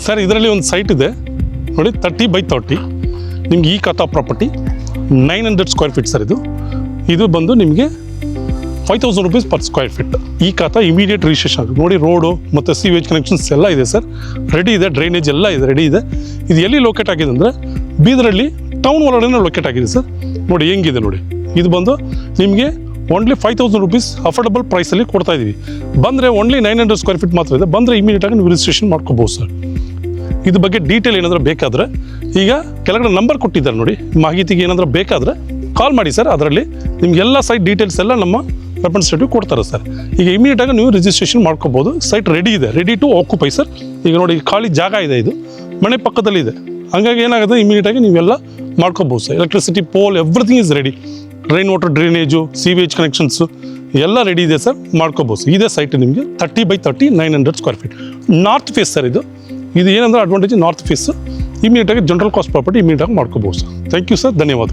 Sir ಇದರಲ್ಲಿ ಒಂದು site ಇದೆ ನೋಡಿ, 30/30 ನಿಮ್ಗೆ ಈ ಖಾತಾ ಪ್ರಾಪರ್ಟಿ 900 ಸ್ಕ್ವೇರ್ ಫೀಟ್ ಸರ್. ಇದು ಬಂದು ನಿಮಗೆ 5,000 rupees per ಸ್ಕ್ವೇರ್ ಫೀಟ್. ಈ ಖಾತಾ ಇಮಿಡಿಯೇಟ್ ರಿಜಿಸ್ಟ್ರೇಷನ್ ಆಗುತ್ತೆ ನೋಡಿ. ರೋಡು ಮತ್ತು ಸಿವೇಜ್ ಕನೆಕ್ಷನ್ಸ್ ಎಲ್ಲ ಇದೆ ಸರ್, ರೆಡಿ ಇದೆ. ಡ್ರೈನೇಜ್ ಎಲ್ಲ ಇದೆ, ರೆಡಿ ಇದೆ. ಇದು ಎಲ್ಲಿ ಲೊಕೇಟ್ ಆಗಿದೆ ಅಂದರೆ ಬೀದರಲ್ಲಿ ಟೌನ್ ಒಳಗಡೆ ಲೊಕೇಟ್ ಆಗಿದೆ ಸರ್. ನೋಡಿ ಹೆಂಗಿದೆ ನೋಡಿ. ಇದು ಬಂದು ನಿಮಗೆ ಓನ್ಲಿ 5,000 rupees ಅಫೋರ್ಡಬಲ್ ಪ್ರೈಸಲ್ಲಿ ಕೊಡ್ತಾ ಇದ್ದೀವಿ. ಬಂದರೆ ಓನ್ಲಿ 900 ಸ್ಕ್ವೇರ್ ಫೀಟ್ ಮಾತ್ರ ಇದೆ. ಬಂದರೆ ಇಮಿಡಿಯೇಟಾಗಿ ನೀವು ರಿಜಿಸ್ಟ್ರೇಷನ್ ಮಾಡ್ಕೋಬೋದು ಸರ್. ಇದ್ರ ಬಗ್ಗೆ ಡೀಟೇಲ್ ಏನಾದರೂ ಬೇಕಾದರೆ ಈಗ ಕೆಳಗಡೆ ನಂಬರ್ ಕೊಟ್ಟಿದ್ದಾರೆ ನೋಡಿ, ಮಾಹಿತಿಗೆ ಏನಾದರೂ ಬೇಕಾದರೆ ಕಾಲ್ ಮಾಡಿ ಸರ್. ಅದರಲ್ಲಿ ನಿಮಗೆಲ್ಲ ಸೈಟ್ ಡೀಟೇಲ್ಸ್ ಎಲ್ಲ ನಮ್ಮ ರೆಪ್ರೆಸೆಂಟೇಟಿವ್ ಕೊಡ್ತಾರೆ ಸರ್. ಈಗ ಇಮಿಡಿಯೇಟಾಗಿ ನೀವು ರಿಜಿಸ್ಟ್ರೇಷನ್ ಮಾಡ್ಕೋಬೋದು. ಸೈಟ್ ರೆಡಿ ಇದೆ, ರೆಡಿ ಟು ಆಕ್ಯುಪೈ ಸರ್. ಈಗ ನೋಡಿ ಖಾಲಿ ಜಾಗ ಇದೆ, ಇದು ಮನೆ ಪಕ್ಕದಲ್ಲಿ ಇದೆ. ಹಂಗಾಗಿ ಏನಾಗುತ್ತೆ ಇಮಿಡಿಯೇಟಾಗಿ ನೀವೆಲ್ಲ ಮಾಡ್ಕೋಬೋದು sir. Electricity pole everything is ready. Rain water drainage, sewage connections ಎಲ್ಲ ರೆಡಿ ಇದೆ ಸರ್, ಮಾಡ್ಕೋಬೋದು. ಇದೇ ಸೈಟ್ ನಿಮಗೆ 30/30 900 square feet north face sir. ಇದು ಏನಂದ್ರೆ ಅಡ್ವಾಂಟೇಜ್ ನಾರ್ತ್ ಫೇಸ್. ಇಮಿಡಿಯೇಟಾಗಿ ಜನರಲ್ ಕಾಸ್ಟ್ ಪ್ರಾಪರ್ಟಿ ಇಮಿಡಿಯೇಟಾಗಿ ಮಾಡ್ಕೋಬೋದು ಸರ್. ಥ್ಯಾಂಕ್ ಯು ಸರ್, ಧನ್ಯವಾದ.